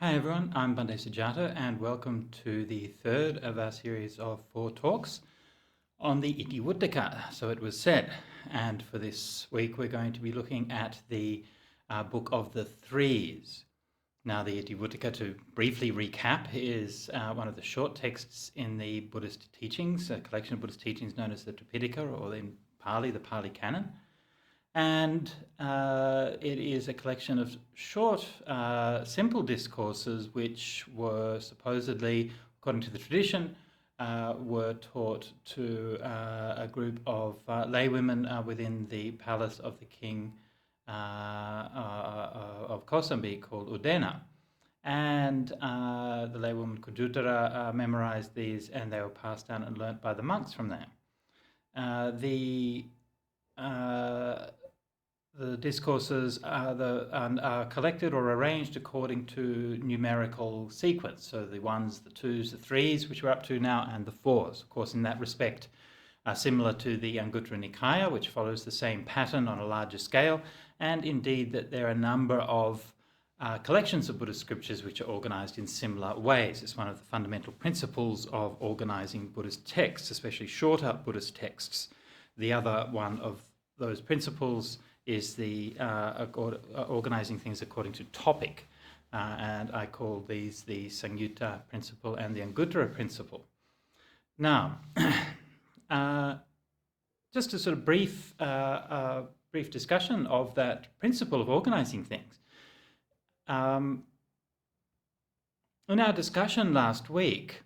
Hi everyone, I'm Bhante Sujato and welcome to the third of our series of 4 talks on the Itivuttaka, so it was said. And for this week we're going to be looking at the Book of the Threes. Now the Itivuttaka, to briefly recap, is one of the short texts in the Buddhist teachings, a collection of Buddhist teachings known as the Tripitaka, or in Pali, the Pali canon. And it is a collection of short, simple discourses which were supposedly, according to the tradition, were taught to a group of laywomen within the palace of the king of Kosambi called Udena. And the laywoman Kujutara memorized these, and they were passed down and learnt by the monks from there. The discourses are collected or arranged according to numerical sequence. So the ones, the twos, the threes, which we're up to now, and the fours. Of course, in that respect, similar to the Anguttara Nikaya, which follows the same pattern on a larger scale, and indeed that there are a number of collections of Buddhist scriptures which are organized in similar ways. It's one of the fundamental principles of organizing Buddhist texts, especially shorter Buddhist texts. The other one of those principles is the organizing things according to topic, and I call these the Samyutta principle and the Anguttara principle. Now, just a sort of brief discussion of that principle of organizing things. In our discussion last week,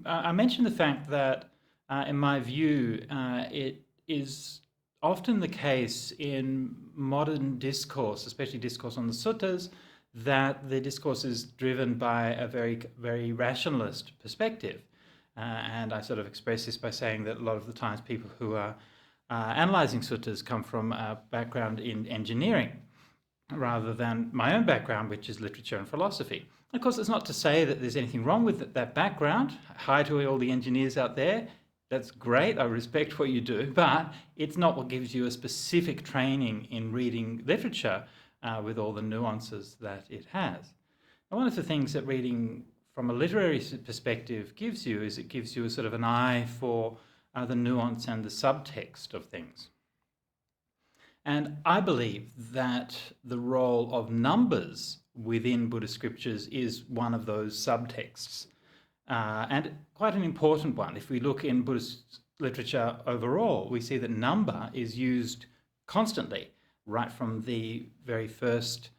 I mentioned the fact that, in my view, it is often the case in modern discourse, especially discourse on the suttas, that the discourse is driven by a very, very rationalist perspective. And I sort of express this by saying that a lot of the times people who are analyzing suttas come from a background in engineering, rather than my own background, which is literature and philosophy. Of course, it's not to say that there's anything wrong with that background. Hi to all the engineers out there. That's great, I respect what you do, but it's not what gives you a specific training in reading literature with all the nuances that it has. And one of the things that reading from a literary perspective gives you is it gives you a sort of an eye for the nuance and the subtext of things. And I believe that the role of numbers within Buddhist scriptures is one of those subtexts. And quite an important one. If we look in Buddhist literature overall, we see that number is used constantly, right from the very first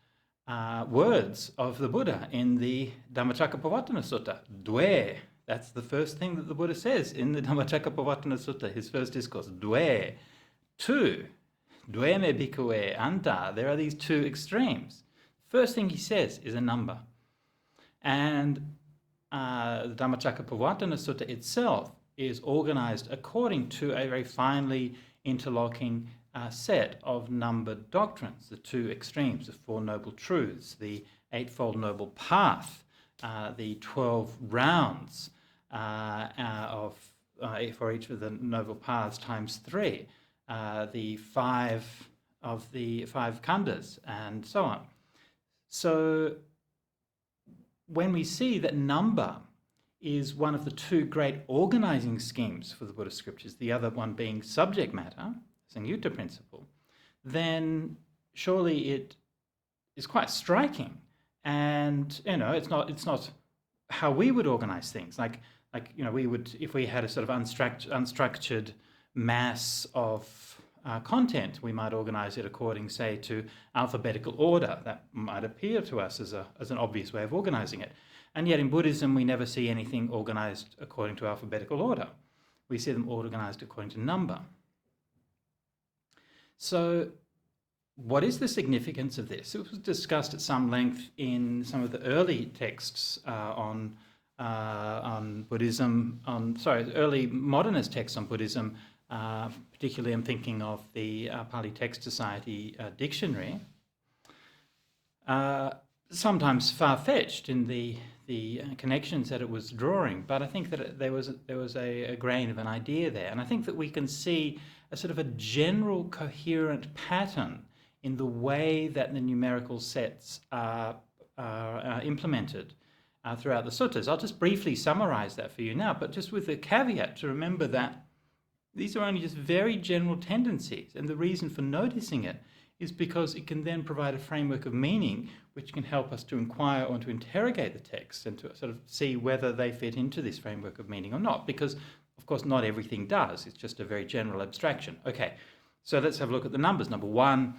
words of the Buddha in the Dhammacakkappavattana Sutta. Dwe, that's the first thing that the Buddha says in the Dhammacakkappavattana Sutta, his first discourse. Dwe, two, dwe me bhikkhave anta. There are these two extremes. First thing he says is a number. And the Dhammacakkappavattana Sutta itself is organized according to a very finely interlocking set of numbered doctrines, the two extremes, the Four Noble Truths, the Eightfold Noble Path, the 12 rounds for each of the Noble Paths times 3, the 5 of the 5 khandhas, and so on. So when we see that number is one of the two great organizing schemes for the Buddhist scriptures, the other one being subject matter, Samyutta principle, then surely it is quite striking. And it's not how we would organize things. Like we would, if we had a sort of unstructured mass of content, we might organize it according, say, to alphabetical order. That might appear to us as an obvious way of organizing it. And yet in Buddhism, we never see anything organized according to alphabetical order. We see them organized according to number. So what is the significance of this? It was discussed at some length in some of the early texts on Buddhism, early modernist texts on Buddhism. Particularly I'm thinking of the Pali Text Society dictionary, sometimes far-fetched in the connections that it was drawing, but I think that there was a grain of an idea there. And I think that we can see a sort of a general coherent pattern in the way that the numerical sets are are implemented throughout the suttas. I'll just briefly summarize that for you now, but just with the caveat to remember that these are only just very general tendencies, and the reason for noticing it is because it can then provide a framework of meaning which can help us to inquire or to interrogate the text and to sort of see whether they fit into this framework of meaning or not, because of course not everything does. It's just a very general abstraction. Okay, so let's have a look at the numbers. Number one,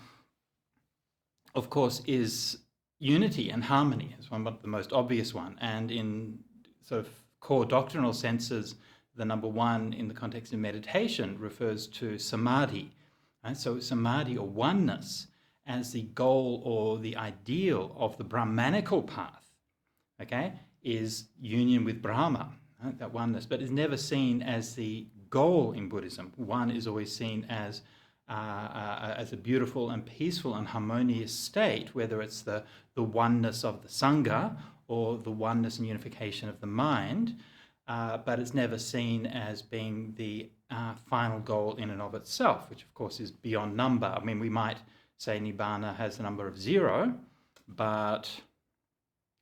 of course, is unity and harmony. It's one of the most obvious one, and in sort of core doctrinal senses, the number one in the context of meditation refers to samadhi. Right? So samadhi, or oneness, as the goal or the ideal of the Brahmanical path, okay, is union with Brahma, right? That oneness, but is never seen as the goal in Buddhism. One is always seen as a beautiful and peaceful and harmonious state, whether it's the oneness of the Sangha or the oneness and unification of the mind, but it's never seen as being the final goal in and of itself, which of course is beyond number. I mean, we might say Nibbana has the number of 0, but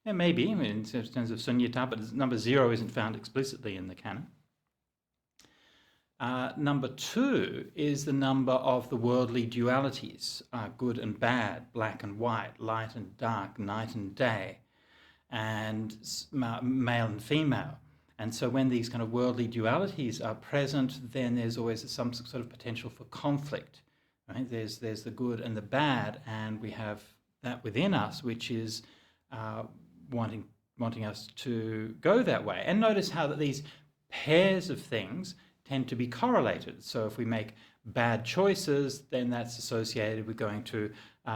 yeah, maybe, I mean, in terms of sunyata, but number 0 isn't found explicitly in the canon. Number 2 is the number of the worldly dualities, good and bad, black and white, light and dark, night and day, and male and female. And so when these kind of worldly dualities are present, then there's always some sort of potential for conflict. Right? There's the good and the bad, and we have that within us, which is wanting us to go that way. And notice how that these pairs of things tend to be correlated. So if we make bad choices, then that's associated with going to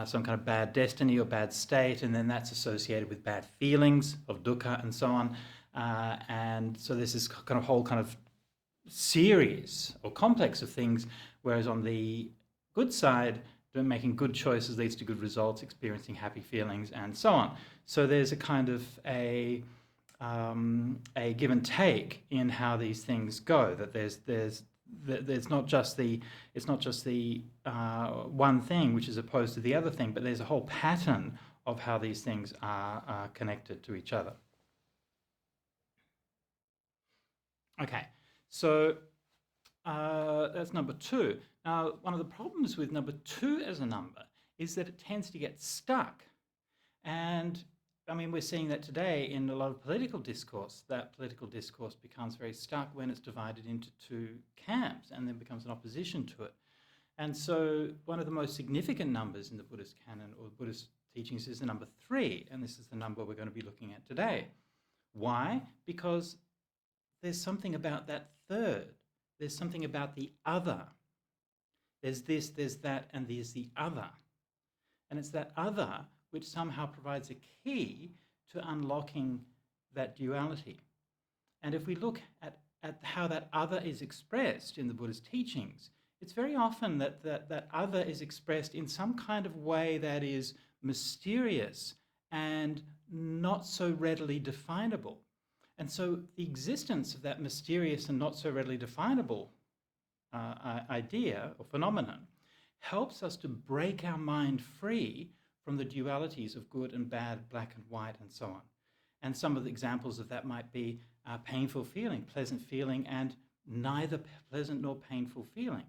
some kind of bad destiny or bad state, and then that's associated with bad feelings of dukkha and so on. And so there's this kind of whole kind of series or complex of things, whereas on the good side, making good choices leads to good results, experiencing happy feelings, and so on. So there's a kind of a give and take in how these things go. That there's not just the one thing which is opposed to the other thing, but there's a whole pattern of how these things are connected to each other. Okay, so that's number 2. Now, one of the problems with number 2 as a number is that it tends to get stuck. And I mean, we're seeing that today in a lot of political discourse. That political discourse becomes very stuck when it's divided into 2 camps and then becomes an opposition to it. And so one of the most significant numbers in the Buddhist canon or Buddhist teachings is the number 3, and this is the number we're going to be looking at today. Why? Because there's something about that third. There's something about the other. There's this, there's that, and there's the other. And it's that other which somehow provides a key to unlocking that duality. And if we look at how that other is expressed in the Buddhist teachings, it's very often that other is expressed in some kind of way that is mysterious and not so readily definable. And so the existence of that mysterious and not so readily definable idea or phenomenon helps us to break our mind free from the dualities of good and bad, black and white, and so on. And some of the examples of that might be painful feeling, pleasant feeling, and neither pleasant nor painful feeling.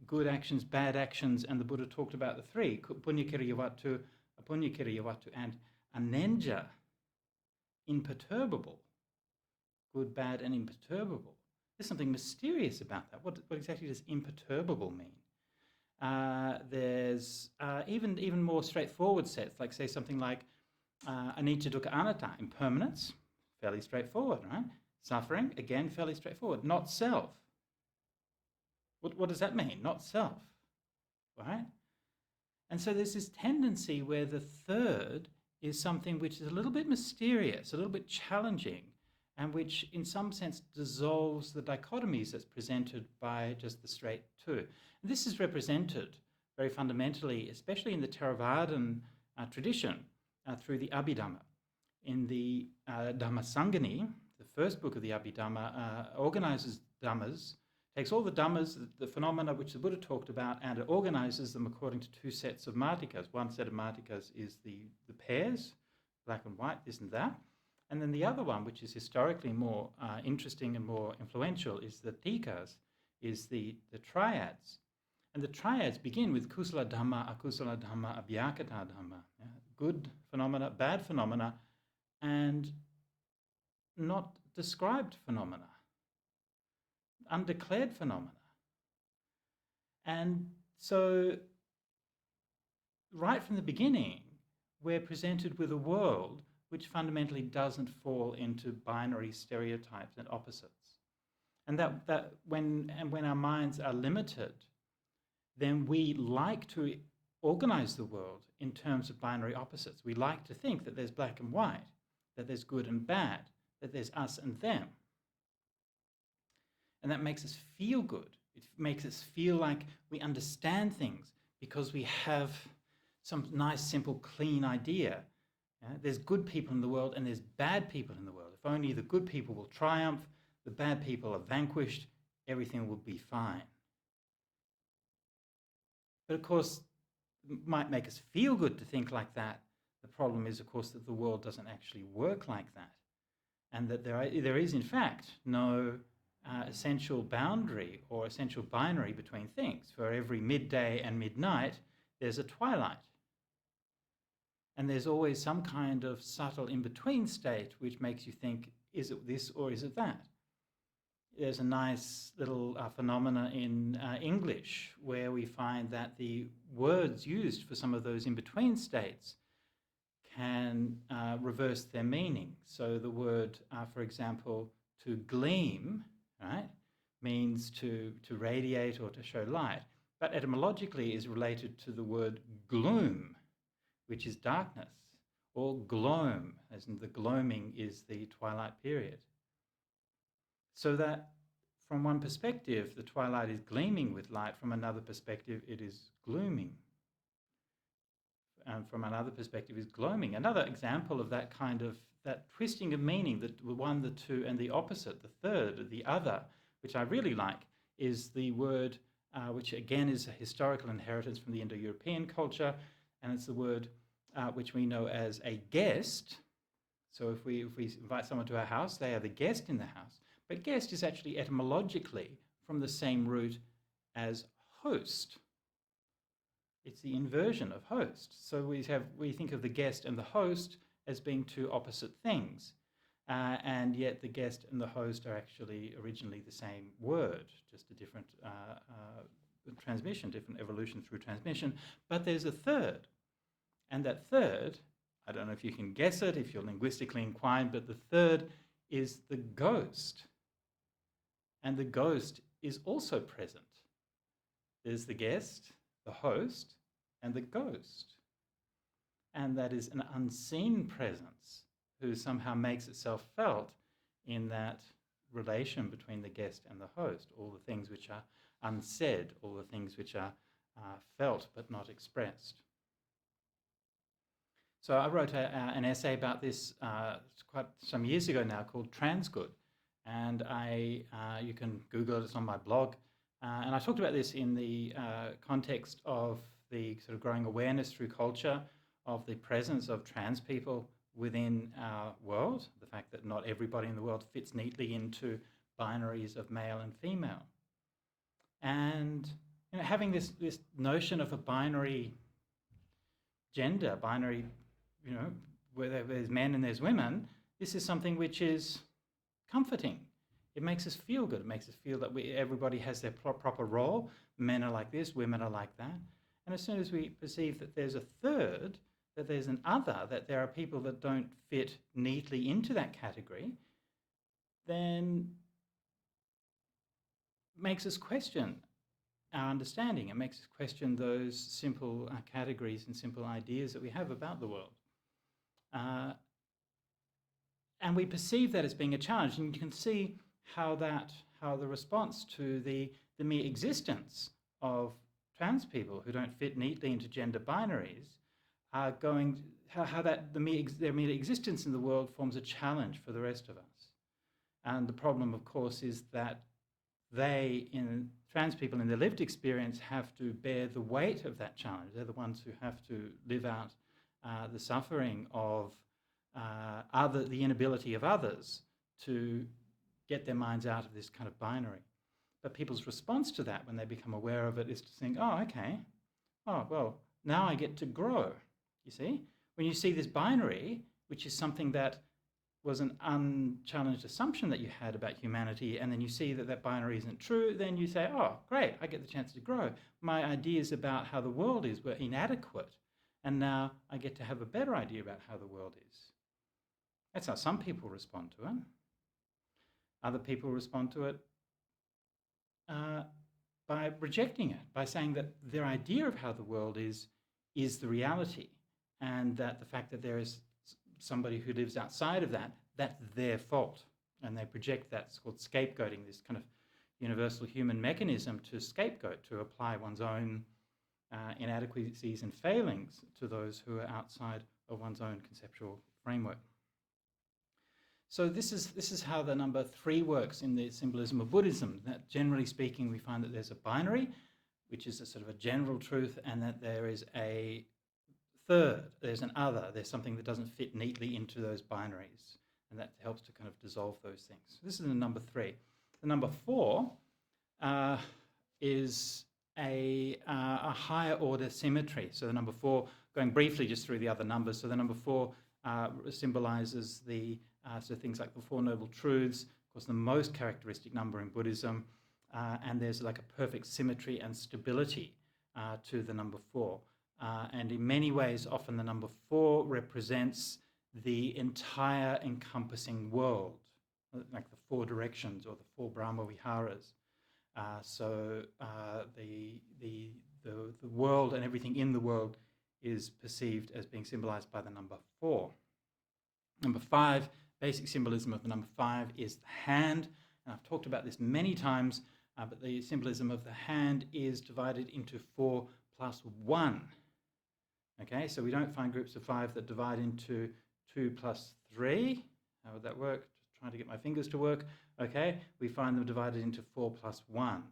Good actions, bad actions, and the Buddha talked about the 3, punyakiriyavatu, apunyakiriyavatu, and anenja, imperturbable, good, bad, and imperturbable. There's something mysterious about that. What exactly does imperturbable mean? There's even more straightforward sets, like say something like anicca, dukkha, anatta, impermanence, fairly straightforward, right? Suffering, again, fairly straightforward. Not self. What does that mean? Not self, right? And so there's this tendency where the third is something which is a little bit mysterious, a little bit challenging, and which in some sense dissolves the dichotomies that's presented by just the straight 2. And this is represented very fundamentally, especially in the Theravadan tradition, through the Abhidhamma. In the Dhammasangani, the first book of the Abhidhamma, organizes Dhammas takes all the dhammas, the phenomena which the Buddha talked about, and it organizes them according to two sets of martikas. One set of martikas is the pairs, black and white, this and that. And then the other one, which is historically more interesting and more influential, is the tikas, is the triads. And the triads begin with kusala dhamma, akusala dhamma, abhyakata dhamma. Yeah? Good phenomena, bad phenomena, and not described phenomena, undeclared phenomena. And so right from the beginning, we're presented with a world which fundamentally doesn't fall into binary stereotypes and opposites. And that when our minds are limited, then we like to organize the world in terms of binary opposites. We like to think that there's black and white, that there's good and bad, that there's us and them. And that makes us feel good. It makes us feel like we understand things because we have some nice, simple, clean idea. There's good people in the world and there's bad people in the world. If only the good people will triumph, the bad people are vanquished, everything will be fine. But of course, it might make us feel good to think like that. The problem is, of course, that the world doesn't actually work like that. And that there is, in fact, no essential boundary or essential binary between things. For every midday and midnight, there's a twilight. And there's always some kind of subtle in-between state which makes you think, is it this or is it that? There's a nice little phenomena in English where we find that the words used for some of those in-between states can reverse their meaning. So the word, for example, to gleam, right, means to radiate or to show light, but etymologically is related to the word gloom, which is darkness, or gloam, as in the gloaming is the twilight period. So that from one perspective, the twilight is gleaming with light. From another perspective, it is glooming. And from another perspective is gloaming. Another example of that kind of, that twisting of meaning, the one, the two, and the opposite, the third, the other, which I really like, is the word, which again is a historical inheritance from the Indo-European culture, and it's the word which we know as a guest. So if we invite someone to our house, they are the guest in the house. But guest is actually etymologically from the same root as host. It's the inversion of host. So we think of the guest and the host as being two opposite things. And yet the guest and the host are actually originally the same word, just a different transmission, different evolution through transmission. But there's a third. And that third, I don't know if you can guess it, if you're linguistically inclined, but the third is the ghost. And the ghost is also present. There's the guest, the host, and the ghost. And that is an unseen presence who somehow makes itself felt in that relation between the guest and the host, all the things which are unsaid, all the things which are felt but not expressed. So I wrote an essay about this quite some years ago now called Transgood, and you can Google it, it's on my blog, and I talked about this in the context of the sort of growing awareness through culture of the presence of trans people within our world, the fact that not everybody in the world fits neatly into binaries of male and female. And having this notion of a binary gender, binary, where there's men and there's women, this is something which is comforting. It makes us feel good. It makes us feel that everybody has their proper role. Men are like this, women are like that. And as soon as we perceive that there's a third, that there's an other, that there are people that don't fit neatly into that category, then it makes us question our understanding. It makes us question those simple categories and simple ideas that we have about the world. And we perceive that as being a challenge, and you can see how the response to the mere existence of trans people who don't fit neatly into gender binaries are going, how that their mere existence in the world forms a challenge for the rest of us. And the problem, of course, is that trans people in their lived experience have to bear the weight of that challenge. They're the ones who have to live out the suffering of the inability of others to get their minds out of this kind of binary. But people's response to that when they become aware of it is to think, oh, okay, oh, well, now I get to grow, you see? When you see this binary, which is something that was an unchallenged assumption that you had about humanity, and then you see that that binary isn't true, then you say, oh, great, I get the chance to grow. My ideas about how the world is were inadequate, and now I get to have a better idea about how the world is. That's how some people respond to it. Other people respond to it by rejecting it, by saying that their idea of how the world is the reality, and that the fact that there is somebody who lives outside of that, that's their fault. And they project that. It's called scapegoating, this kind of universal human mechanism to scapegoat, to apply one's own inadequacies and failings to those who are outside of one's own conceptual framework. So this is how the number 3 works in the symbolism of Buddhism. That generally speaking, we find that there's a binary, which is a sort of a general truth, and that there is a third, there's an other, there's something that doesn't fit neatly into those binaries, and that helps to kind of dissolve those things. So this is the number 3. The number 4 is a higher order symmetry. So the number 4, going briefly just through the other numbers, so the number 4 symbolizes so things like the 4 Noble Truths, of course the most characteristic number in Buddhism, and there's like a perfect symmetry and stability to the number 4. And in many ways, often the number 4 represents the entire encompassing world, like the 4 directions or the 4 Brahma Viharas. So the world and everything in the world is perceived as being symbolized by the number 4. Number 5, basic symbolism of the number 5 is the hand. And I've talked about this many times, but the symbolism of the hand is divided into 4 plus 1. Okay, so we don't find groups of 5 that divide into 2 plus 3. How would that work? Just trying to get my fingers to work. Okay, we find them divided into 4 plus 1.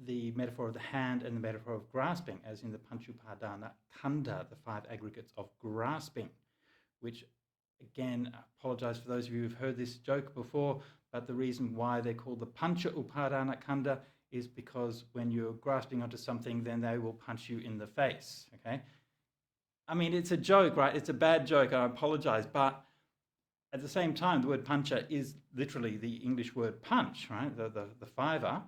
The metaphor of the hand and the metaphor of grasping, as in the Panchupadana Khandha, the 5 aggregates of grasping, which, again, I apologize for those of you who've heard this joke before, but the reason why they're called the Pancha Upadana Khandha is because when you're grasping onto something, then they will punch you in the face, okay? I mean, it's a joke, right? It's a bad joke, I apologize, but at the same time, the word pancha is literally the English word punch, right? The fiver,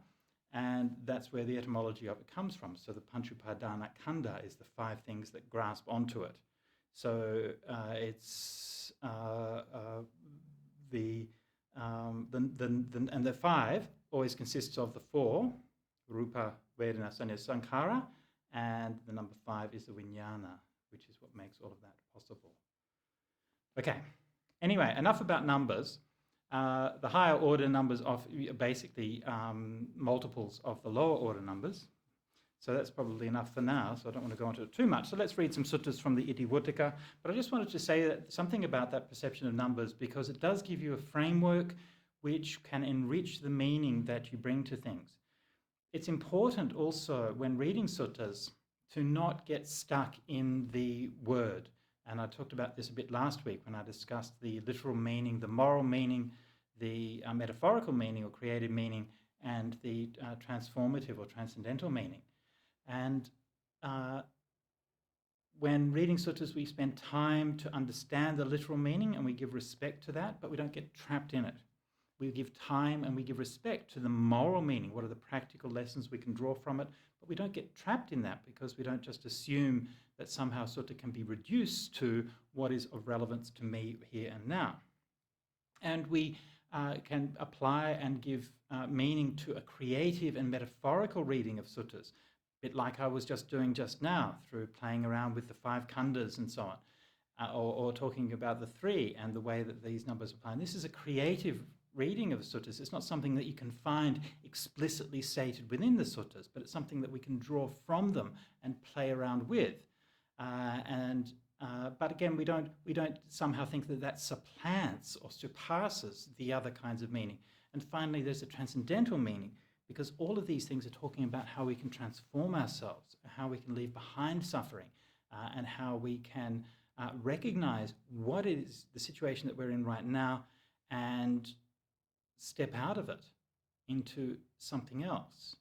and that's where the etymology of it comes from. So the Panchupadana Khandha is the 5 things that grasp onto it. So it's the 5 always consists of the 4, Rupa, Vedana, Sanya, Sankhara, and the number 5 is the Vijnana, which is what makes all of that possible. Okay, anyway, enough about numbers. The higher order numbers are basically multiples of the lower order numbers. So that's probably enough for now, so I don't want to go into it too much. So let's read some suttas from the Itivuttaka. But I just wanted to say something about that perception of numbers, because it does give you a framework which can enrich the meaning that you bring to things. It's important also when reading suttas to not get stuck in the word. And I talked about this a bit last week when I discussed the literal meaning, the moral meaning, the metaphorical meaning or creative meaning, and the transformative or transcendental meaning. And when reading suttas, we spend time to understand the literal meaning and we give respect to that, but we don't get trapped in it. We give time and we give respect to the moral meaning. What are the practical lessons we can draw from it? But we don't get trapped in that, because we don't just assume that somehow sutta can be reduced to what is of relevance to me here and now. And we can apply and give meaning to a creative and metaphorical reading of suttas, a bit like I was just doing just now through playing around with the 5 khandhas and so on, or talking about the 3 and the way that these numbers apply. And this is a creative reading of suttas. It's not something that you can find explicitly stated within the suttas, but it's something that we can draw from them and play around with. But again, we don't somehow think that that supplants or surpasses the other kinds of meaning. And finally, there's a transcendental meaning, because all of these things are talking about how we can transform ourselves, how we can leave behind suffering, and how we can recognize what is the situation that we're in right now and step out of it into something else.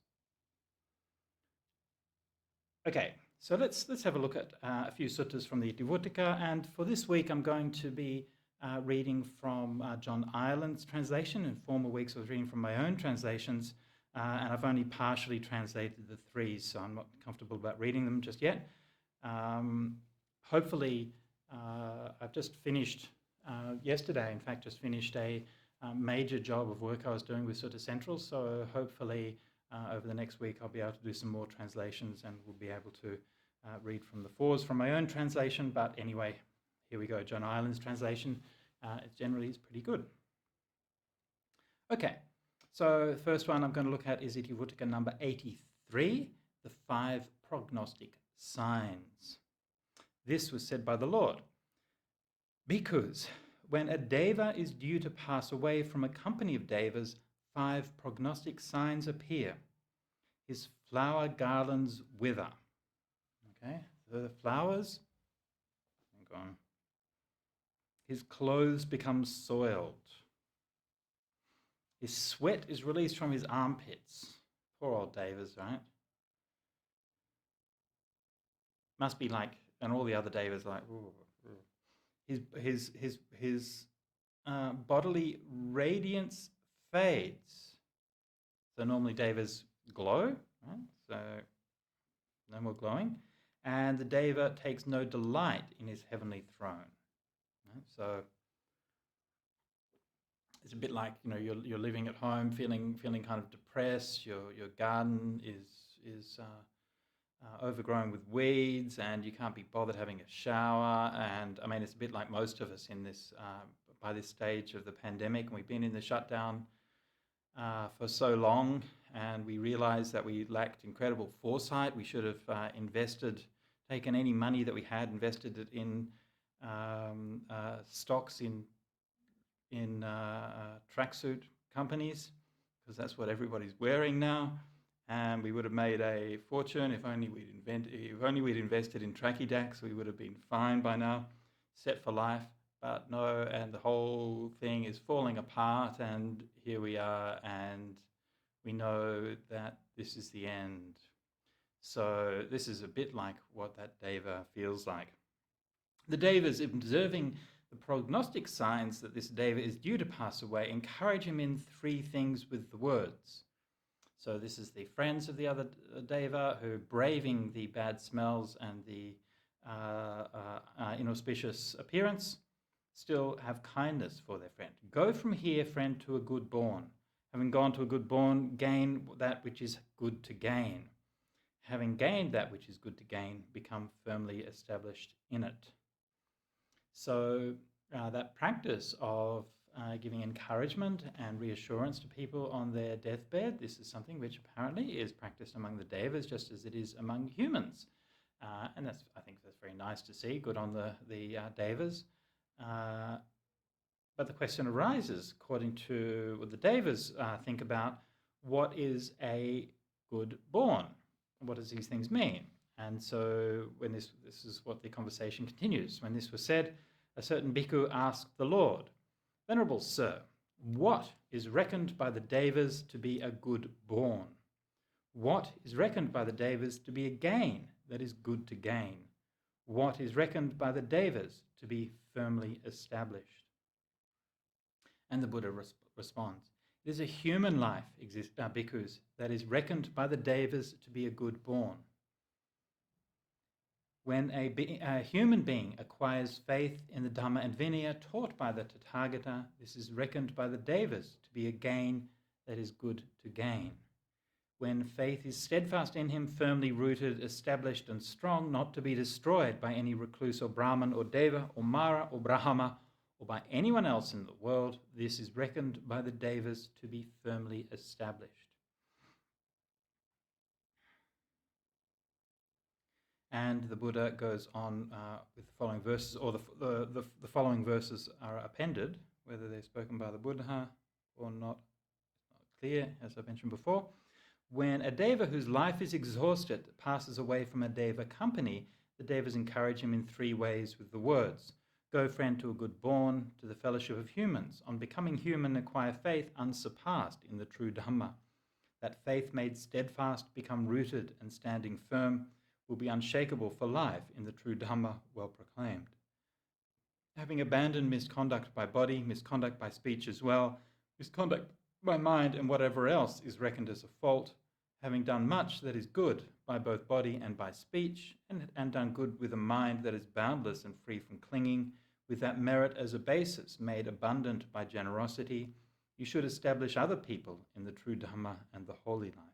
Okay, so let's have a look at a few suttas from the Itivuttaka, and for this week I'm going to be reading from John Ireland's translation. In former weeks I was reading from my own translations, and I've only partially translated the three, so I'm not comfortable about reading them just yet. Hopefully, I've just finished yesterday, in fact, just finished a major job of work I was doing with Sutta Central, so hopefully over the next week I'll be able to do some more translations and we'll be able to read from the fours from my own translation. But anyway, here we go. John Ireland's translation it generally is pretty good. Okay, so the first one I'm going to look at is Itivuttaka number 83, the 5 prognostic signs. This was said by the Lord. Bhikkhus, when a deva is due to pass away from a company of devas, 5 prognostic signs appear. His flower garlands wither. Okay, so the flowers are gone. His clothes become soiled. His sweat is released from his armpits. Poor old devas, right? Must be like, and all the other devas like, ooh, ooh. His bodily radiance fades. So normally devas glow, right? So no more glowing. And the deva takes no delight in his heavenly throne. Right? So it's a bit like, you know, you're living at home, feeling kind of depressed. Your garden is overgrown with weeds, and you can't be bothered having a shower. And I mean, it's a bit like most of us in this by this stage of the pandemic, and we've been in the shutdown for so long, and we realized that we lacked incredible foresight. We should have taken any money that we had, invested it in stocks in tracksuit companies, because that's what everybody's wearing now. And we would have made a fortune if only we'd invested in tracky dacks. We would have been fine by now, set for life. But no, and the whole thing is falling apart, and here we are, and we know that this is the end. So this is a bit like what that deva feels like. The devas, observing the prognostic signs that this deva is due to pass away, encourage him in 3 things with the words. So this is the friends of the other deva who, braving the bad smells and the inauspicious appearance, still have kindness for their friend. Go from here, friend, to a good born. Having gone to a good born, gain that which is good to gain. Having gained that which is good to gain, become firmly established in it. So that practice of giving encouragement and reassurance to people on their deathbed, this is something which apparently is practiced among the devas just as it is among humans. And I think that's very nice to see, good on the devas. But the question arises, according to what the devas think about, what is a good born? What does these things mean? And so when this is what the conversation continues. When this was said, a certain bhikkhu asked the Lord, Venerable Sir, what is reckoned by the devas to be a good born? What is reckoned by the devas to be a gain that is good to gain? What is reckoned by the devas to be firmly established? And the Buddha responds, it is a human life, bhikkhus, that is reckoned by the devas to be a good born. When a human being acquires faith in the Dhamma and Vinaya taught by the Tathagata, this is reckoned by the devas to be a gain that is good to gain. When faith is steadfast in him, firmly rooted, established and strong, not to be destroyed by any recluse or Brahman or Deva or Mara or Brahma or by anyone else in the world, this is reckoned by the devas to be firmly established. And the Buddha goes on with the following verses, or the following verses are appended, whether they're spoken by the Buddha or not, clear, as I mentioned before. When a deva whose life is exhausted passes away from a deva company, the devas encourage him in 3 ways with the words: go, friend, to a good born, to the fellowship of humans. On becoming human, acquire faith unsurpassed in the true Dhamma. That faith made steadfast, become rooted and standing firm, will be unshakable for life in the true Dhamma well proclaimed. Having abandoned misconduct by body, misconduct by speech as well, misconduct by mind and whatever else is reckoned as a fault, having done much that is good by both body and by speech, and done good with a mind that is boundless and free from clinging, with that merit as a basis made abundant by generosity, you should establish other people in the true Dhamma and the holy life.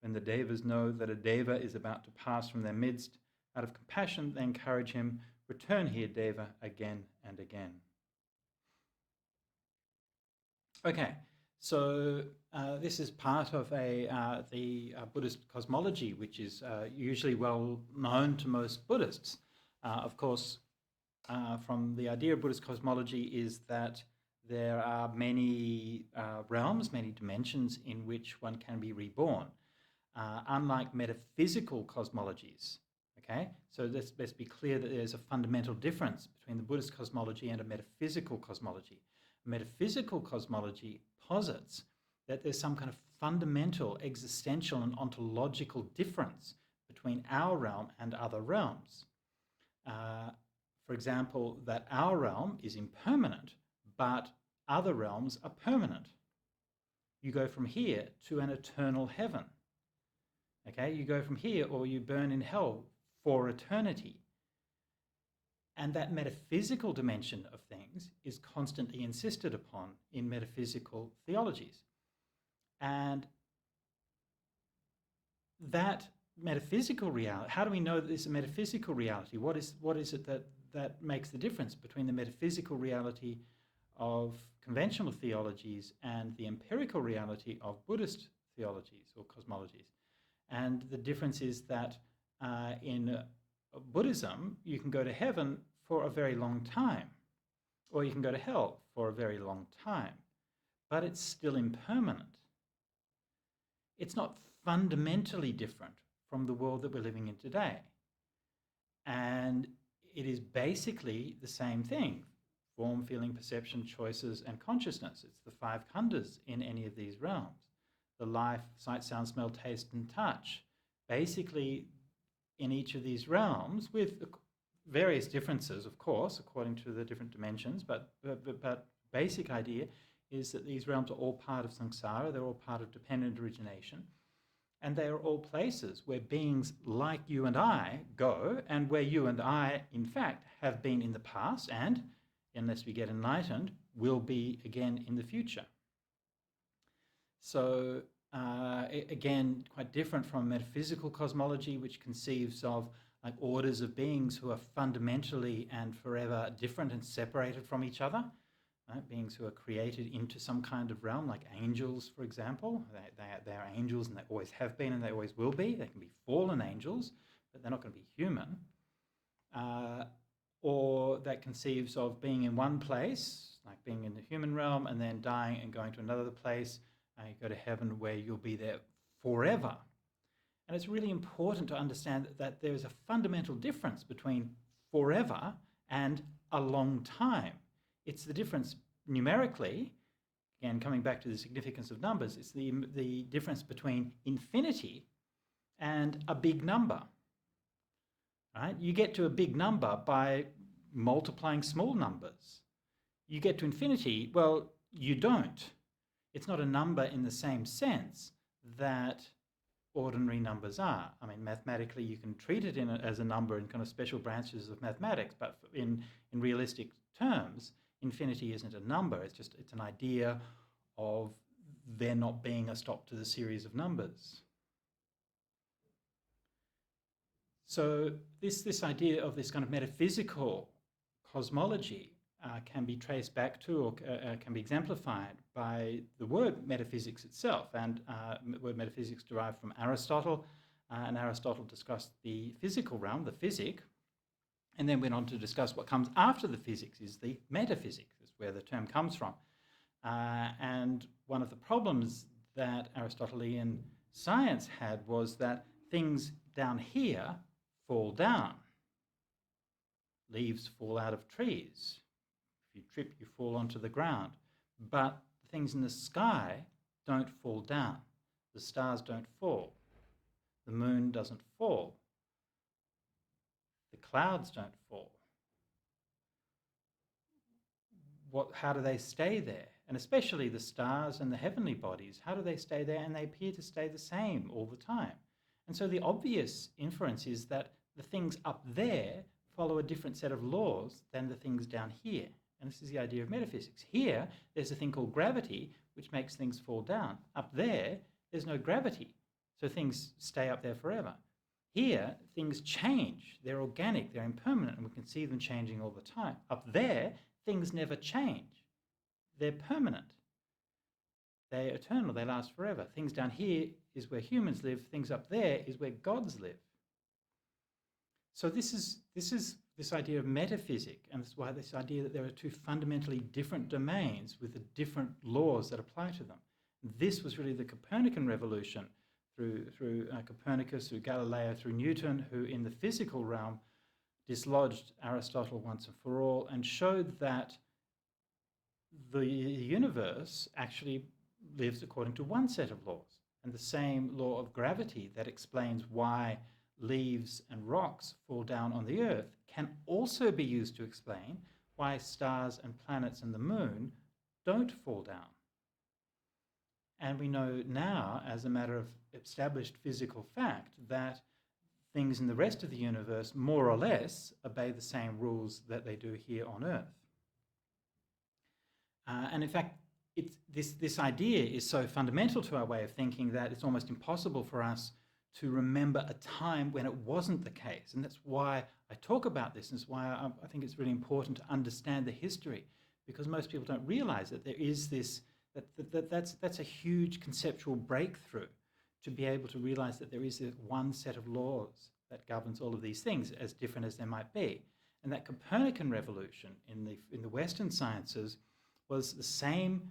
When the devas know that a deva is about to pass from their midst, out of compassion they encourage him, return here, deva, again and again. Okay, so this is part of the Buddhist cosmology, which is usually well known to most Buddhists. Of course, from the idea of Buddhist cosmology is that there are many realms, many dimensions in which one can be reborn. Unlike metaphysical cosmologies, okay? So let's be clear that there's a fundamental difference between the Buddhist cosmology and a metaphysical cosmology. A metaphysical cosmology posits that there's some kind of fundamental, existential and ontological difference between our realm and other realms. For example, that our realm is impermanent, but other realms are permanent. You go from here to an eternal heaven. Okay, you go from here or you burn in hell for eternity. And that metaphysical dimension of things is constantly insisted upon in metaphysical theologies. And that metaphysical reality, how do we know that this is a metaphysical reality? What is it that makes the difference between the metaphysical reality of conventional theologies and the empirical reality of Buddhist theologies or cosmologies? And the difference is that in Buddhism, you can go to heaven for a very long time, or you can go to hell for a very long time, but it's still impermanent. It's not fundamentally different from the world that we're living in today. And it is basically the same thing: form, feeling, perception, choices, and consciousness. It's the 5 khandhas in any of these realms. The life, sight, sound, smell, taste, and touch. Basically, in each of these realms, with various differences, of course, according to the different dimensions, but basic idea is that these realms are all part of samsara, they're all part of dependent origination, and they are all places where beings like you and I go, and where you and I, in fact, have been in the past, and, unless we get enlightened, will be again in the future. So again, quite different from metaphysical cosmology, which conceives of like orders of beings who are fundamentally and forever different and separated from each other. Right? Beings who are created into some kind of realm, like angels, for example. They are angels, and they always have been and they always will be. They can be fallen angels, but they're not going to be human. Or that conceives of being in one place, like being in the human realm, and then dying and going to another place. You go to heaven where you'll be there forever. And it's really important to understand that there is a fundamental difference between forever and a long time. It's the difference numerically, again, coming back to the significance of numbers, it's the difference between infinity and a big number. Right? You get to a big number by multiplying small numbers. You get to infinity, well, you don't. It's not a number in the same sense that ordinary numbers are. I mean, mathematically, you can treat it as a number in kind of special branches of mathematics, but in realistic terms, infinity isn't a number. It's an idea of there not being a stop to the series of numbers. So this idea of this kind of metaphysical cosmology can be traced back to, or can be exemplified by the word metaphysics itself. And the word metaphysics derived from Aristotle, and Aristotle discussed the physical realm, the physic, and then went on to discuss what comes after the physics is the metaphysics, is where the term comes from. And one of the problems that Aristotelian science had was that things down here fall down. Leaves fall out of trees. If you trip, you fall onto the ground. But things in the sky don't fall down. The stars don't fall. The moon doesn't fall. The clouds don't fall. How do they stay there? And especially the stars and the heavenly bodies, how do they stay there? And they appear to stay the same all the time. And so the obvious inference is that the things up there follow a different set of laws than the things down here. And this is the idea of metaphysics. Here, there's a thing called gravity, which makes things fall down. Up there, there's no gravity, so things stay up there forever. Here, things change. They're organic, they're impermanent, and we can see them changing all the time. Up there, things never change. They're permanent. They're eternal, they last forever. Things down here is where humans live, things up there is where gods live. So this is this idea of metaphysic, and that's why this idea that there are two fundamentally different domains with the different laws that apply to them. This was really the Copernican revolution through Copernicus, through Galileo, through Newton, who in the physical realm dislodged Aristotle once and for all and showed that the universe actually lives according to one set of laws, and the same law of gravity that explains why leaves and rocks fall down on the earth can also be used to explain why stars and planets and the moon don't fall down. And we know now, as a matter of established physical fact, that things in the rest of the universe more or less obey the same rules that they do here on Earth. And in fact, this idea is so fundamental to our way of thinking that it's almost impossible for us to remember a time when it wasn't the case. And that's why I talk about this, and it's why I think it's really important to understand the history, because most people don't realize that there is this, that's a huge conceptual breakthrough, to be able to realize that there is one set of laws that governs all of these things, as different as they might be. And that Copernican revolution in the Western sciences was the same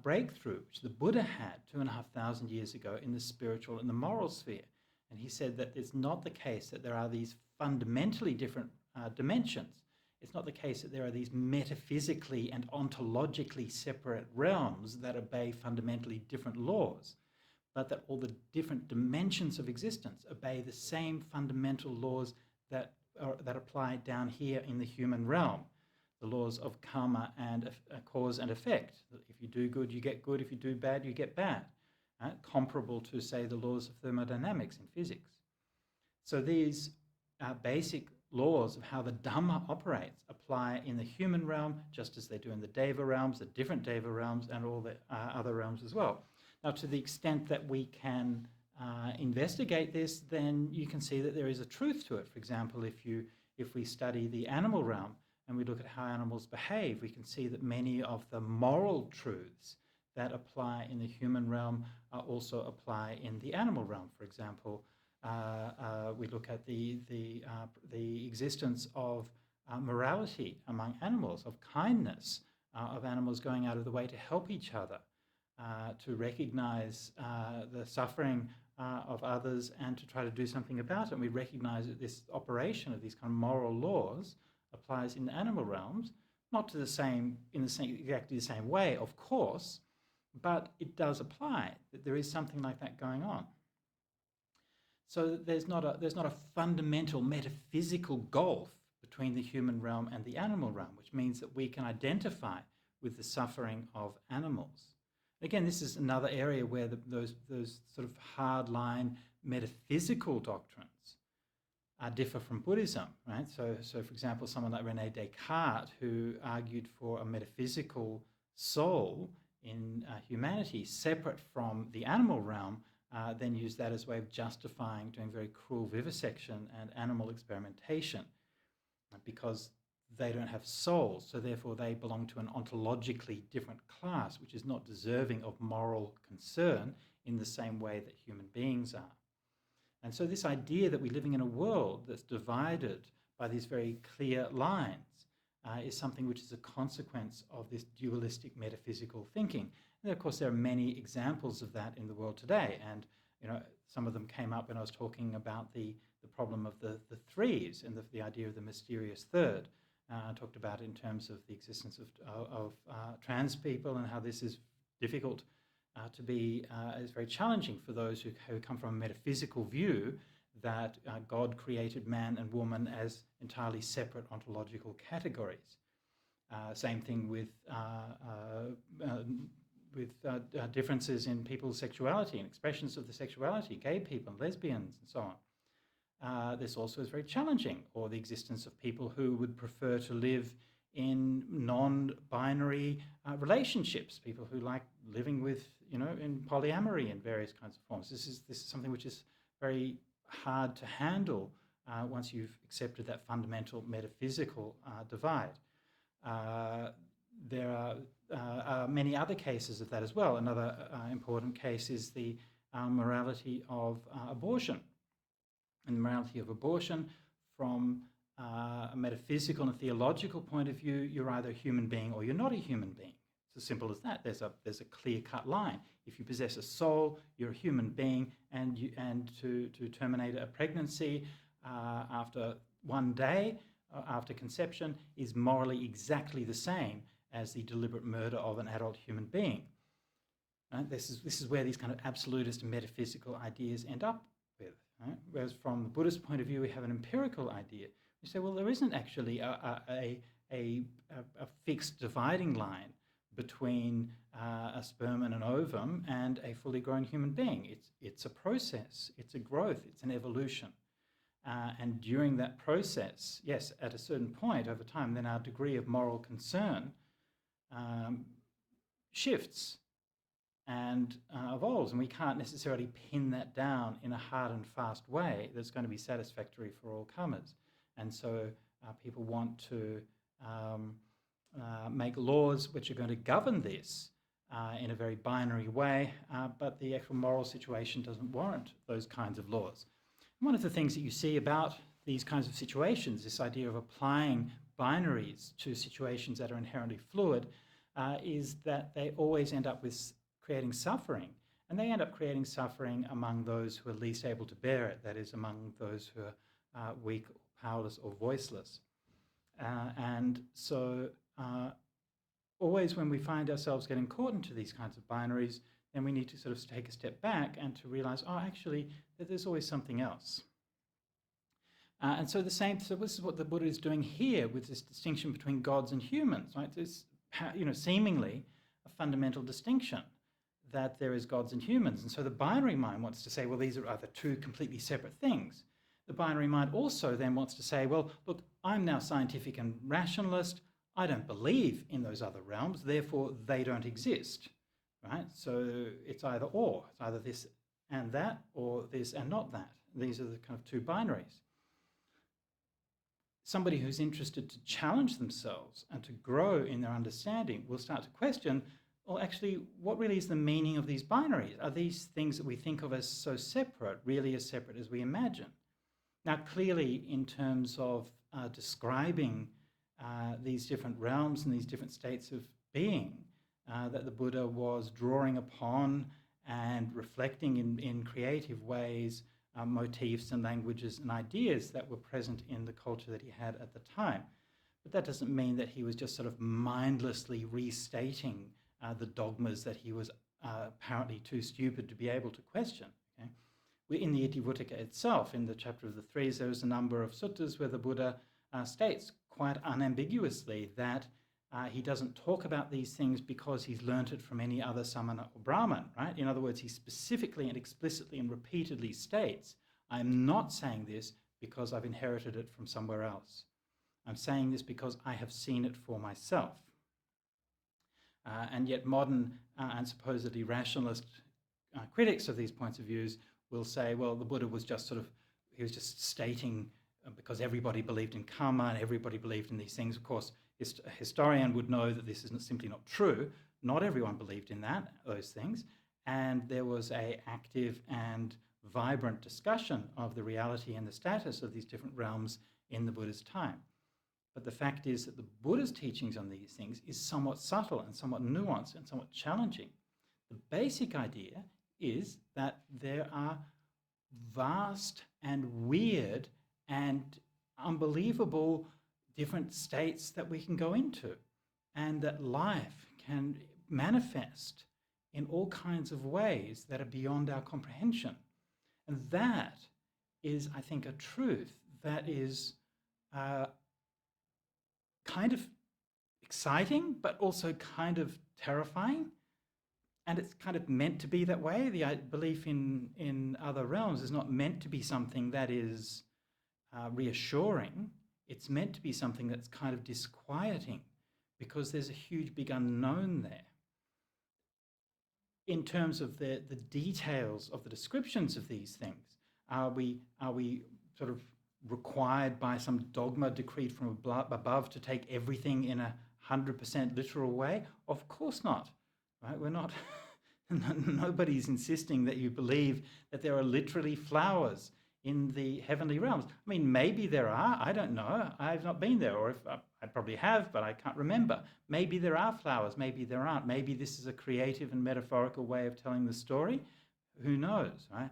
breakthrough which the Buddha had 2,500 years ago in the spiritual and the moral sphere. And he said that it's not the case that there are these fundamentally different dimensions. It's not the case that there are these metaphysically and ontologically separate realms that obey fundamentally different laws, but that all the different dimensions of existence obey the same fundamental laws that apply down here in the human realm. The laws of karma and cause and effect. If you do good, you get good. If you do bad, you get bad. Comparable to, say, the laws of thermodynamics in physics. So these basic laws of how the Dhamma operates apply in the human realm just as they do in the Deva realms, the different Deva realms, and all the other realms as well. Now, to the extent that we can investigate this, then you can see that there is a truth to it. For example, if we study the animal realm and we look at how animals behave, we can see that many of the moral truths that apply in the human realm also apply in the animal realm. For example, we look at the existence of morality among animals, of kindness, of animals going out of the way to help each other, to recognize the suffering of others and to try to do something about it. And we recognize that this operation of these kind of moral laws applies in the animal realms, not to exactly the same way, of course, but it does apply, that there is something like that going on. So there's not a fundamental metaphysical gulf between the human realm and the animal realm, which means that we can identify with the suffering of animals. Again, this is another area where those sort of hardline metaphysical doctrines differ from Buddhism, right? So for example, someone like René Descartes, who argued for a metaphysical soul in humanity separate from the animal realm, then used that as a way of justifying doing very cruel vivisection and animal experimentation, because they don't have souls, so therefore they belong to an ontologically different class, which is not deserving of moral concern in the same way that human beings are. And so this idea that we're living in a world that's divided by these very clear lines is something which is a consequence of this dualistic metaphysical thinking. And of course, there are many examples of that in the world today. And some of them came up when I was talking about the problem of the threes and the idea of the mysterious third. I talked about it in terms of the existence of trans people and how this is difficult to be, is very challenging for those who come from a metaphysical view that God created man and woman as entirely separate ontological categories. Same thing with differences in people's sexuality and expressions of the sexuality, gay people, lesbians, and so on. This also is very challenging, or the existence of people who would prefer to live in non-binary relationships, people who like living with, in polyamory in various kinds of forms. This is something which is very hard to handle once you've accepted that fundamental metaphysical divide. There are many other cases of that as well. Another important case is the morality of abortion. And the morality of abortion, from a metaphysical and theological point of view, you're either a human being or you're not a human being. It's as simple as that. There's a clear-cut line. If you possess a soul, you're a human being, and to terminate a pregnancy after one day after conception is morally exactly the same as the deliberate murder of an adult human being. Right? This is where these kind of absolutist metaphysical ideas end up with. Right? Whereas from the Buddhist point of view, we have an empirical idea. We say, well, there isn't actually a fixed dividing line between a sperm and an ovum and a fully grown human being. It's a process, it's a growth, it's an evolution. And during that process, yes, at a certain point over time, then our degree of moral concern shifts and evolves, and we can't necessarily pin that down in a hard and fast way that's going to be satisfactory for all comers. And so people want to make laws which are going to govern this in a very binary way, but the actual moral situation doesn't warrant those kinds of laws. And one of the things that you see about these kinds of situations, this idea of applying binaries to situations that are inherently fluid, is that they always end up with creating suffering. And they end up creating suffering among those who are least able to bear it, that is, among those who are weak, powerless, or voiceless. And so always when we find ourselves getting caught into these kinds of binaries, then we need to sort of take a step back and to realize, oh, actually, that there's always something else. And so this is what the Buddha is doing here with this distinction between gods and humans, right? There's, seemingly a fundamental distinction that there is gods and humans. And so the binary mind wants to say, well, these are either two completely separate things. The binary mind also then wants to say, well, look, I'm now scientific and rationalist. I don't believe in those other realms, therefore they don't exist, right? So it's either or. It's either this and that, or this and not that. These are the kind of two binaries. Somebody who's interested to challenge themselves and to grow in their understanding will start to question, well, actually, what really is the meaning of these binaries? Are these things that we think of as so separate really as separate as we imagine? Now, clearly, in terms of describing these different realms and these different states of being that the Buddha was drawing upon and reflecting in creative ways motifs and languages and ideas that were present in the culture that he had at the time. But that doesn't mean that he was just sort of mindlessly restating the dogmas that he was apparently too stupid to be able to question. Okay? In the Itivuttaka itself, in the chapter of the threes, there is a number of suttas where the Buddha states quite unambiguously that he doesn't talk about these things because he's learnt it from any other samana or brahman, right? In other words, he specifically and explicitly and repeatedly states, I'm not saying this because I've inherited it from somewhere else. I'm saying this because I have seen it for myself. And yet modern and supposedly rationalist critics of these points of views will say, well, the Buddha was just he was just stating because everybody believed in karma and everybody believed in these things. Of course, a historian would know that this is simply not true. Not everyone believed in those things. And there was an active and vibrant discussion of the reality and the status of these different realms in the Buddha's time. But the fact is that the Buddha's teachings on these things is somewhat subtle and somewhat nuanced and somewhat challenging. The basic idea is that there are vast and weird and unbelievable different states that we can go into, and that life can manifest in all kinds of ways that are beyond our comprehension. And that is, I think, a truth that is kind of exciting, but also kind of terrifying. And it's kind of meant to be that way. The belief in other realms is not meant to be something that is reassuring. It's meant to be something that's kind of disquieting, because there's a huge big unknown there. In terms of the details of the descriptions of these things, are we sort of required by some dogma decreed from above to take everything in 100% literal way? Of course not, right? We're not, nobody's insisting that you believe that there are literally flowers in the heavenly realms. I mean, maybe there are, I don't know, I've not been there, or if I probably have, but I can't remember. Maybe there are flowers, maybe there aren't. Maybe this is a creative and metaphorical way of telling the story. Who knows, right?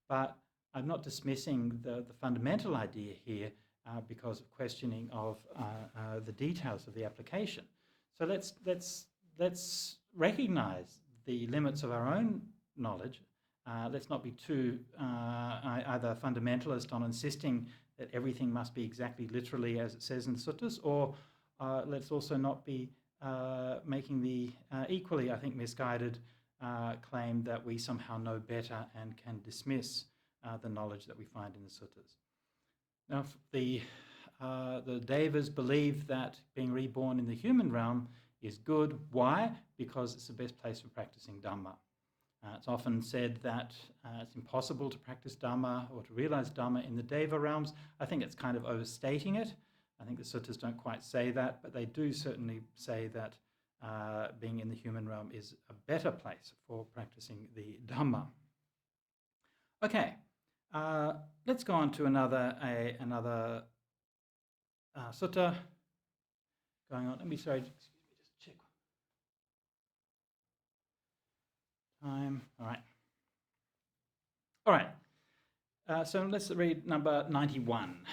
But I'm not dismissing the fundamental idea here because of questioning of the details of the application. So let's recognize the limits of our own knowledge. Let's not be too either fundamentalist on insisting that everything must be exactly literally as it says in the suttas, or let's also not be making the equally, I think, misguided claim that we somehow know better and can dismiss the knowledge that we find in the suttas. Now, the Devas believe that being reborn in the human realm is good. Why? Because it's the best place for practicing Dhamma. It's often said that it's impossible to practice Dhamma or to realize Dhamma in the Deva realms. I think it's kind of overstating it. I think the suttas don't quite say that, but they do certainly say that being in the human realm is a better place for practicing the Dhamma. Okay, let's go on to another sutta going on. Let me, sorry, excuse me, just check. Time, all right. So let's read number 91.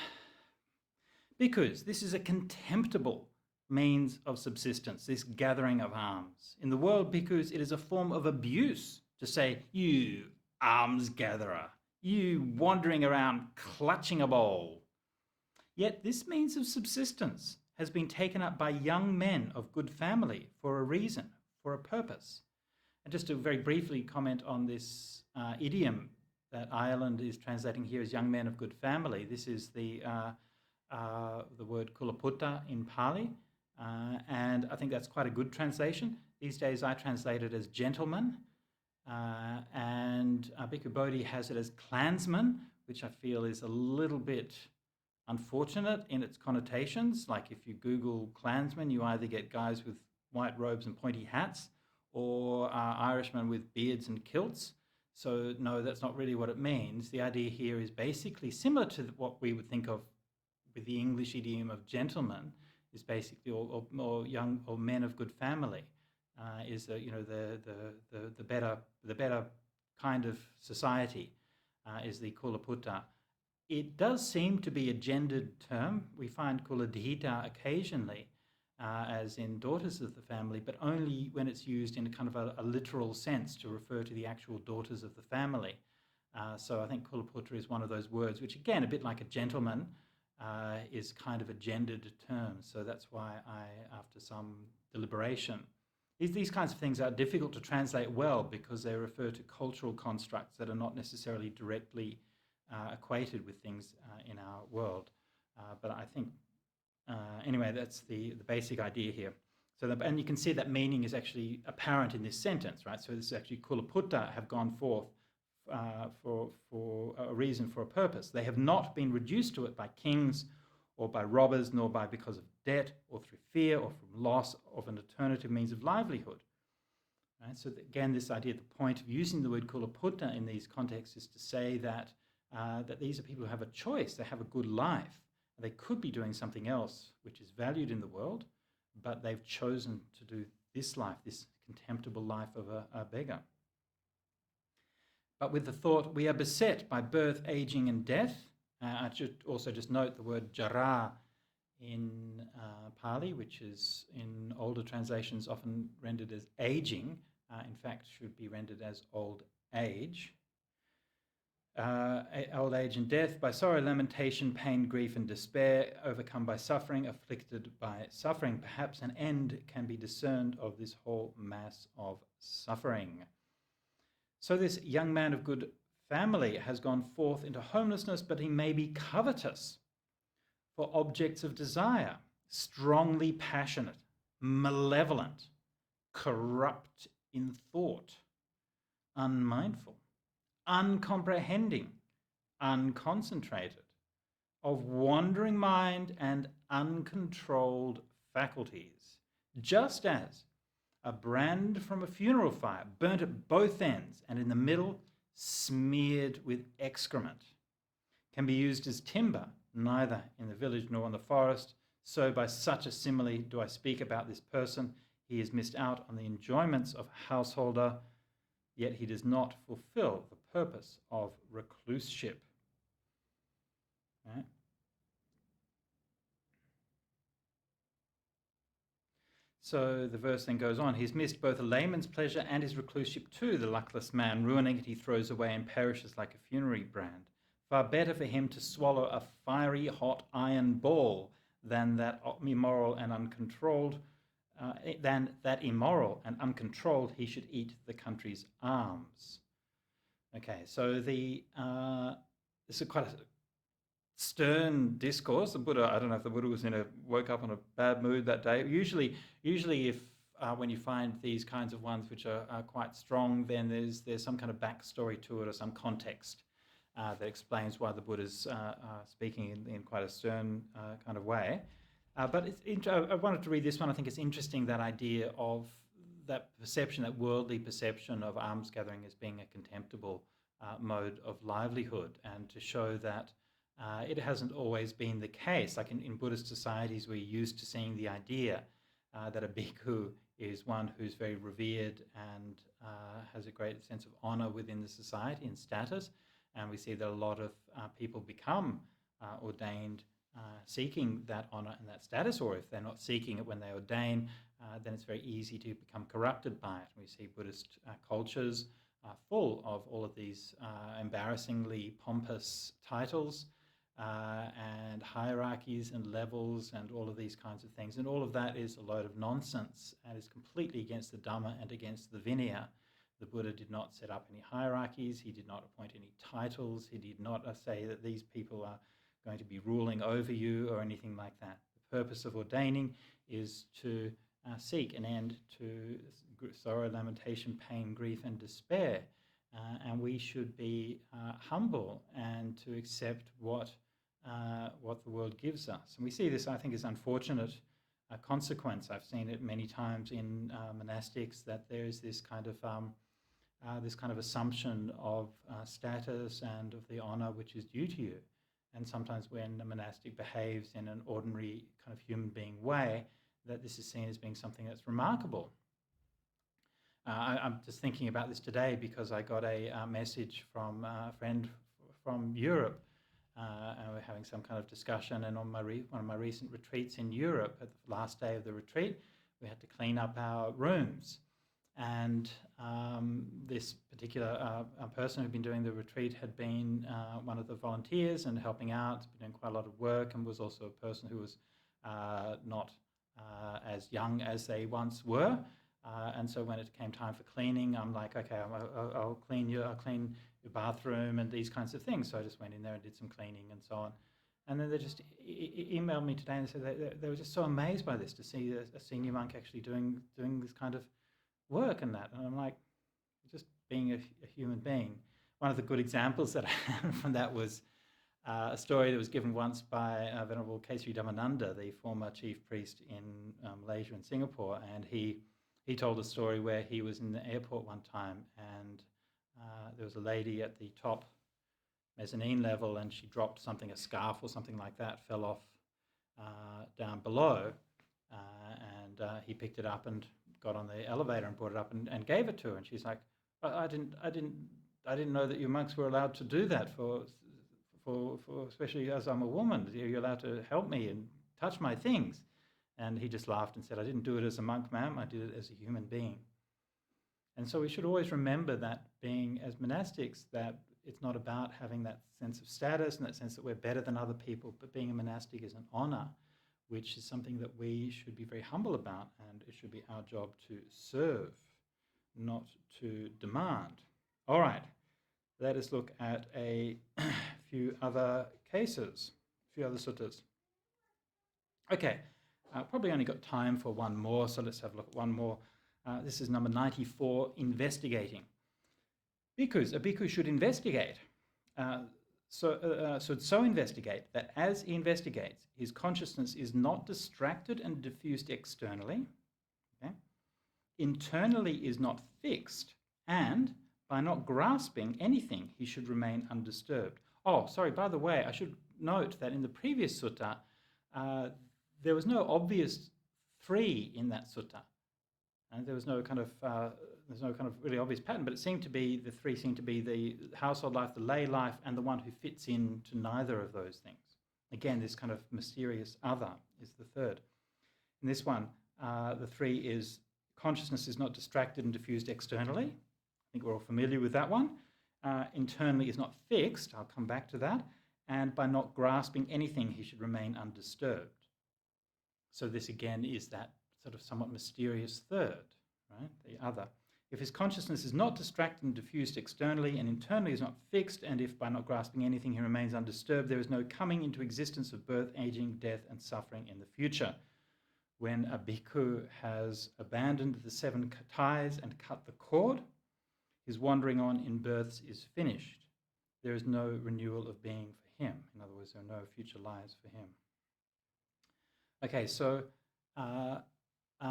Because this is a contemptible means of subsistence, this gathering of alms. In the world, because it is a form of abuse to say, you alms gatherer, you wandering around clutching a bowl. Yet this means of subsistence has been taken up by young men of good family for a reason, for a purpose. And just to very briefly comment on this idiom that Ireland is translating here as young men of good family. This is the word kulaputta in Pali, and I think that's quite a good translation. These days I translate it as gentleman, and Bhikkhu Bodhi has it as clansman, which I feel is a little bit unfortunate in its connotations. Like if you Google clansmen, you either get guys with white robes and pointy hats, or Irishmen with beards and kilts. So no, that's not really what it means. The idea here is basically similar to what we would think of with the English idiom of gentleman, is basically or young or men of good family, is the better kind of society, is the kulaputta. It does seem to be a gendered term. We find kuladhita occasionally, as in daughters of the family, but only when it's used in a kind of a literal sense to refer to the actual daughters of the family. So I think kulaputta is one of those words, which again, a bit like a gentleman, is kind of a gendered term. So that's why after some deliberation, these kinds of things are difficult to translate well because they refer to cultural constructs that are not necessarily directly equated with things in our world. But I think, anyway, that's the basic idea here. So, and you can see that meaning is actually apparent in this sentence, right? So this is actually kulaputta have gone forth for a reason, for a purpose. They have not been reduced to it by kings or by robbers, nor by because of debt or through fear or from loss of an alternative means of livelihood. Right? So again, this idea, the point of using the word kulaputta in these contexts is to say that that these are people who have a choice, they have a good life. They could be doing something else which is valued in the world, but they've chosen to do this life, this contemptible life of a beggar. But with the thought, we are beset by birth, aging, and death. I should also just note the word jara in Pali, which is in older translations often rendered as aging, in fact should be rendered as old age. Old age and death, by sorrow, lamentation, pain, grief, and despair, overcome by suffering, afflicted by suffering. Perhaps an end can be discerned of this whole mass of suffering. So this young man of good family has gone forth into homelessness, but he may be covetous for objects of desire, strongly passionate, malevolent, corrupt in thought, unmindful, uncomprehending, unconcentrated, of wandering mind and uncontrolled faculties, just as a brand from a funeral fire, burnt at both ends and in the middle smeared with excrement, can be used as timber, neither in the village nor in the forest. So by such a simile do I speak about this person. He has missed out on the enjoyments of a householder, yet he does not fulfill the purpose of recluseship. Right? So the verse then goes on. He's missed both a layman's pleasure and his recluseship too, the luckless man. Ruining it, he throws away and perishes like a funerary brand. Far better for him to swallow a fiery hot iron ball than that immoral and uncontrolled, he should eat the country's alms. Okay, so this is quite a stern discourse. The Buddha, I don't know if the Buddha woke up in a bad mood that day. Usually if when you find these kinds of ones which are quite strong, then there's some kind of backstory to it or some context that explains why the Buddha's speaking in quite a stern kind of way. But I wanted to read this one. I think it's interesting, that idea of that perception, that worldly perception of alms gathering as being a contemptible mode of livelihood, and to show that it hasn't always been the case. Like in Buddhist societies, we're used to seeing the idea that a bhikkhu is one who's very revered and has a great sense of honor within the society and status. And we see that a lot of people become ordained seeking that honor and that status, or if they're not seeking it when they ordain, then it's very easy to become corrupted by it. We see Buddhist cultures full of all of these embarrassingly pompous titles and hierarchies and levels and all of these kinds of things. And all of that is a load of nonsense and is completely against the Dhamma and against the Vinaya. The Buddha did not set up any hierarchies. He did not appoint any titles. He did not say that these people are going to be ruling over you or anything like that. The purpose of ordaining is to seek an end to sorrow, lamentation, pain, grief, and despair. And we should be humble and to accept what the world gives us. And we see this, I think, as unfortunate consequence. I've seen it many times in monastics, that there is this kind of assumption of status and of the honor which is due to you. And sometimes when a monastic behaves in an ordinary kind of human being way, that this is seen as being something that's remarkable. I'm just thinking about this today because I got a message from a friend from Europe, and we're having some kind of discussion. And on one of my recent retreats in Europe, at the last day of the retreat, we had to clean up our rooms. And this particular person who'd been doing the retreat had been one of the volunteers and helping out, been doing quite a lot of work, and was also a person who was not as young as they once were. And so when it came time for cleaning, I'm like, okay, I'll clean your bathroom and these kinds of things. So I just went in there and did some cleaning and so on. And then they just emailed me today and said they were just so amazed by this, to see a senior monk actually doing this kind of work and that. And I'm like, just being a human being. One of the good examples that I had from that was a story that was given once by Venerable Kesari Dhammananda, the former chief priest in Malaysia and Singapore. And he He told a story where he was in the airport one time, and there was a lady at the top mezzanine level, and she dropped something, a scarf or something like that, fell off down below, he picked it up and got on the elevator and brought it up and gave it to her. And she's like, I didn't know that you monks were allowed to do that for especially as I'm a woman. You're allowed to help me and touch my things. And he just laughed and said, I didn't do it as a monk, ma'am. I did it as a human being. And so we should always remember that being as monastics, that it's not about having that sense of status and that sense that we're better than other people, but being a monastic is an honor, which is something that we should be very humble about, and it should be our job to serve, not to demand. All right, let us look at a few other cases, a few other suttas. Okay, probably only got time for one more, so let's have a look at one more. This is number 94, investigating. Bhikkhus, a bhikkhu should investigate. So investigate that as he investigates, his consciousness is not distracted and diffused externally, okay? Internally is not fixed, and by not grasping anything, he should remain undisturbed. Oh, sorry, by the way, I should note that in the previous sutta, there was no obvious three in that sutta. And there's no kind of really obvious pattern, but it seemed to be, the three seemed to be the household life, the lay life, and the one who fits into neither of those things. Again, this kind of mysterious other is the third. In this one, the three is consciousness is not distracted and diffused externally. I think we're all familiar with that one. Internally is not fixed. I'll come back to that. And by not grasping anything, he should remain undisturbed. So this again is that sort of somewhat mysterious third, right? The other. If his consciousness is not distracted and diffused externally and internally is not fixed, and if by not grasping anything he remains undisturbed, there is no coming into existence of birth, aging, death, and suffering in the future. When a bhikkhu has abandoned the 7 ties and cut the cord, his wandering on in births is finished. There is no renewal of being for him. In other words, there are no future lives for him. Okay, so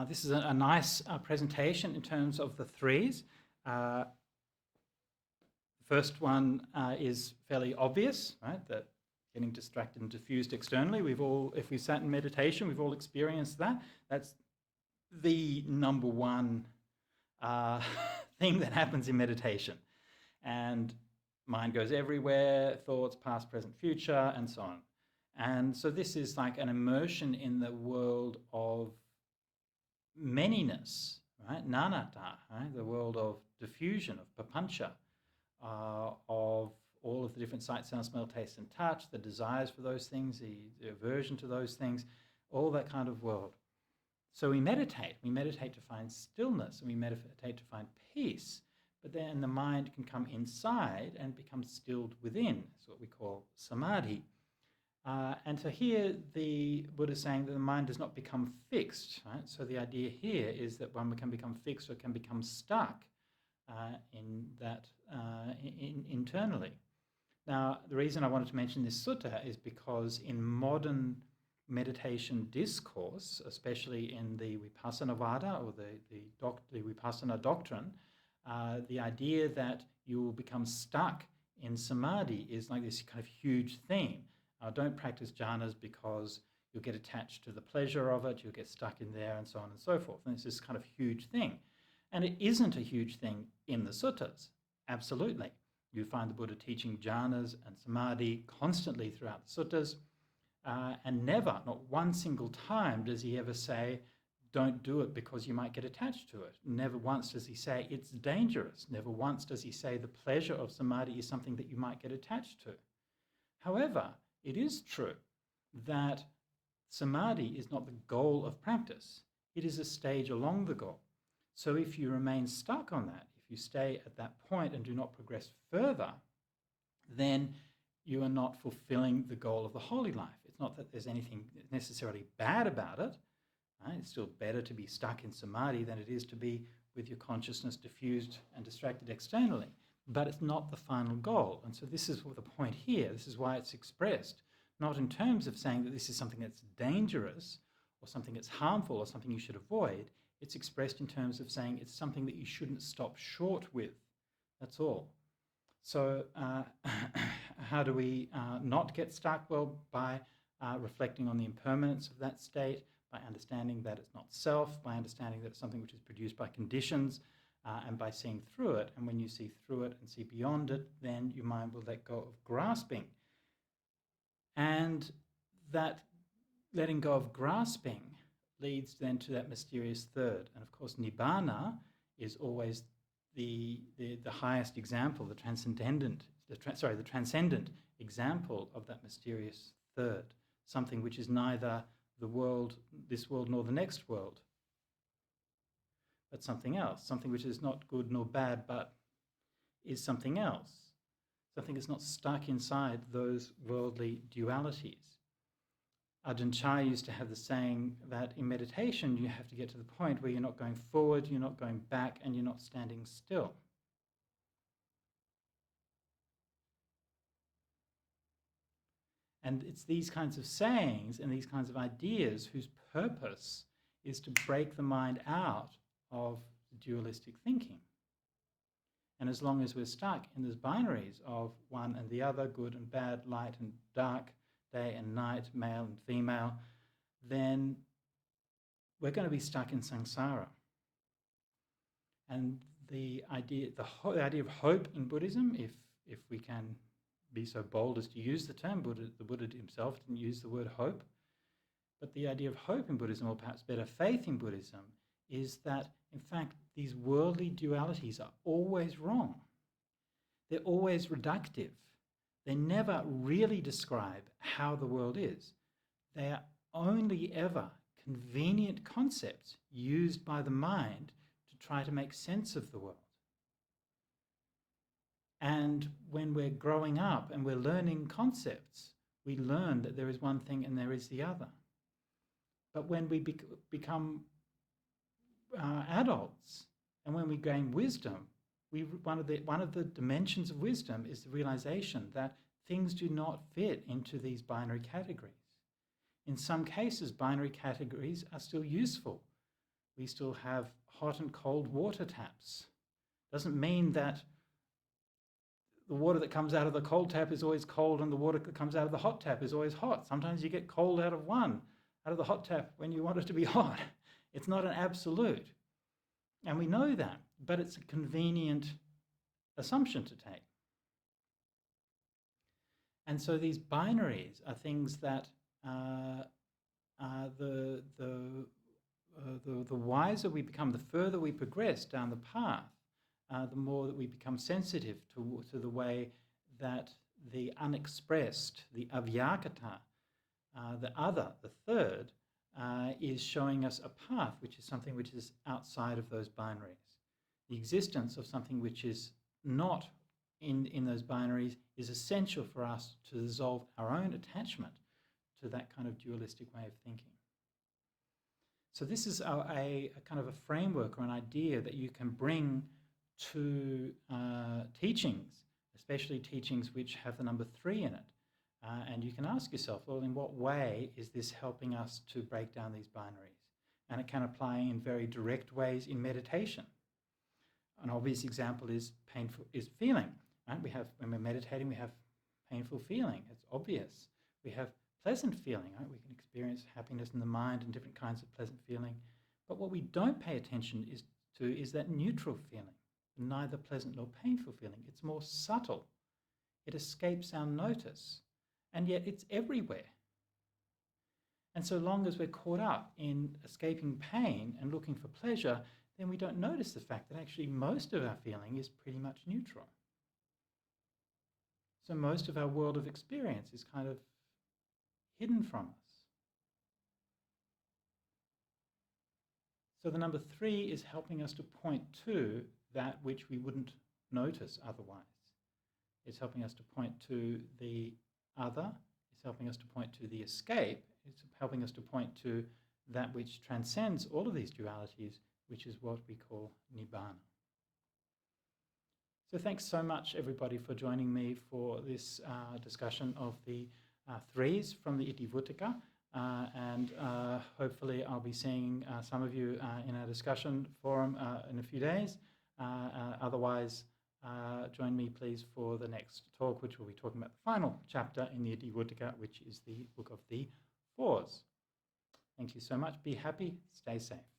this is a nice presentation in terms of the threes. The first one is fairly obvious, right? That getting distracted and diffused externally. We've all, if we sat in meditation, we've all experienced that. That's the number one thing that happens in meditation. And mind goes everywhere, thoughts, past, present, future, and so on. And so this is like an immersion in the world of manyness, right? Nanata, right? The world of diffusion, of papancha, of all of the different sight, sound, smell, taste, and touch, the desires for those things, the aversion to those things, all that kind of world. So we meditate to find stillness, and we meditate to find peace, but then the mind can come inside and become stilled within. That's what we call samadhi. And so here the Buddha is saying that the mind does not become fixed, right? So the idea here is that one can become fixed or can become stuck internally. Now, the reason I wanted to mention this sutta is because in modern meditation discourse, especially in the Vipassana Vada or the Vipassana doctrine, the idea that you will become stuck in samadhi is like this kind of huge theme. Don't practice jhanas because you'll get attached to the pleasure of it, you'll get stuck in there, and so on and so forth. And it's this kind of huge thing. And it isn't a huge thing in the suttas, absolutely. You find the Buddha teaching jhanas and samadhi constantly throughout the suttas, and never, not one single time, does he ever say, don't do it because you might get attached to it. Never once does he say it's dangerous. Never once does he say the pleasure of samadhi is something that you might get attached to. However, it is true that samadhi is not the goal of practice. It is a stage along the goal. So if you remain stuck on that, if you stay at that point and do not progress further, then you are not fulfilling the goal of the holy life. It's not that there's anything necessarily bad about it. Right? It's still better to be stuck in samadhi than it is to be with your consciousness diffused and distracted externally. But it's not the final goal. And so this is the point here. This is why it's expressed, not in terms of saying that this is something that's dangerous or something that's harmful or something you should avoid. It's expressed in terms of saying it's something that you shouldn't stop short with. That's all. So how do we not get stuck? Well, by reflecting on the impermanence of that state, by understanding that it's not self, by understanding that it's something which is produced by conditions, and by seeing through it. And when you see through it and see beyond it, then your mind will let go of grasping. And that letting go of grasping leads then to that mysterious third. And of course, Nibbana is always the highest example, the transcendent example of that mysterious third, something which is neither the world, this world, nor the next world, but something else, something which is not good nor bad, but is something else, something that's not stuck inside those worldly dualities. Ajahn Chah used to have the saying that in meditation you have to get to the point where you're not going forward, you're not going back, and you're not standing still. And it's these kinds of sayings and these kinds of ideas whose purpose is to break the mind out of dualistic thinking. And as long as we're stuck in those binaries of one and the other, good and bad, light and dark, day and night, male and female, then we're going to be stuck in samsara. And the idea of hope in Buddhism, if we can be so bold as to use the term, the Buddha himself didn't use the word hope, but the idea of hope in Buddhism, or perhaps better, faith in Buddhism, is that, in fact, these worldly dualities are always wrong. They're always reductive. They never really describe how the world is. They are only ever convenient concepts used by the mind to try to make sense of the world. And when we're growing up and we're learning concepts, we learn that there is one thing and there is the other. But when we become adults and when we gain wisdom, one of the dimensions of wisdom is the realization that things do not fit into these binary categories. In some cases, binary categories are still useful. We still have hot and cold water taps. Doesn't mean that the water that comes out of the cold tap is always cold and the water that comes out of the hot tap is always hot. Sometimes you get cold out of the hot tap when you want it to be hot. It's not an absolute. And we know that, but it's a convenient assumption to take. And so these binaries are things that the wiser we become, the further we progress down the path, the more that we become sensitive to the way that the unexpressed, the avyakata, the other, the third, is showing us a path which is something which is outside of those binaries. The existence of something which is not in those binaries is essential for us to dissolve our own attachment to that kind of dualistic way of thinking. So this is a kind of a framework or an idea that you can bring to teachings, especially teachings which have the number 3 in it. And you can ask yourself, well, in what way is this helping us to break down these binaries? And it can apply in very direct ways in meditation. An obvious example is feeling. Right? When we're meditating, we have painful feeling. It's obvious. We have pleasant feeling. Right? We can experience happiness in the mind and different kinds of pleasant feeling. But what we don't pay attention is that neutral feeling, neither pleasant nor painful feeling. It's more subtle. It escapes our notice. And yet it's everywhere. And so long as we're caught up in escaping pain and looking for pleasure, then we don't notice the fact that actually most of our feeling is pretty much neutral. So most of our world of experience is kind of hidden from us. So the number 3 is helping us to point to that which we wouldn't notice otherwise. It's helping us to point to the other, it's helping us to point to the escape, it's helping us to point to that which transcends all of these dualities, which is what we call Nibbana. So thanks so much, everybody, for joining me for this discussion of the 3s from the Itivuttaka. and hopefully I'll be seeing some of you in our discussion forum in a few days. Otherwise, join me please for the next talk, which will be talking about the final chapter in the Itivuttaka, which is the Book of the Fours. Thank you so much. Be happy. Stay safe.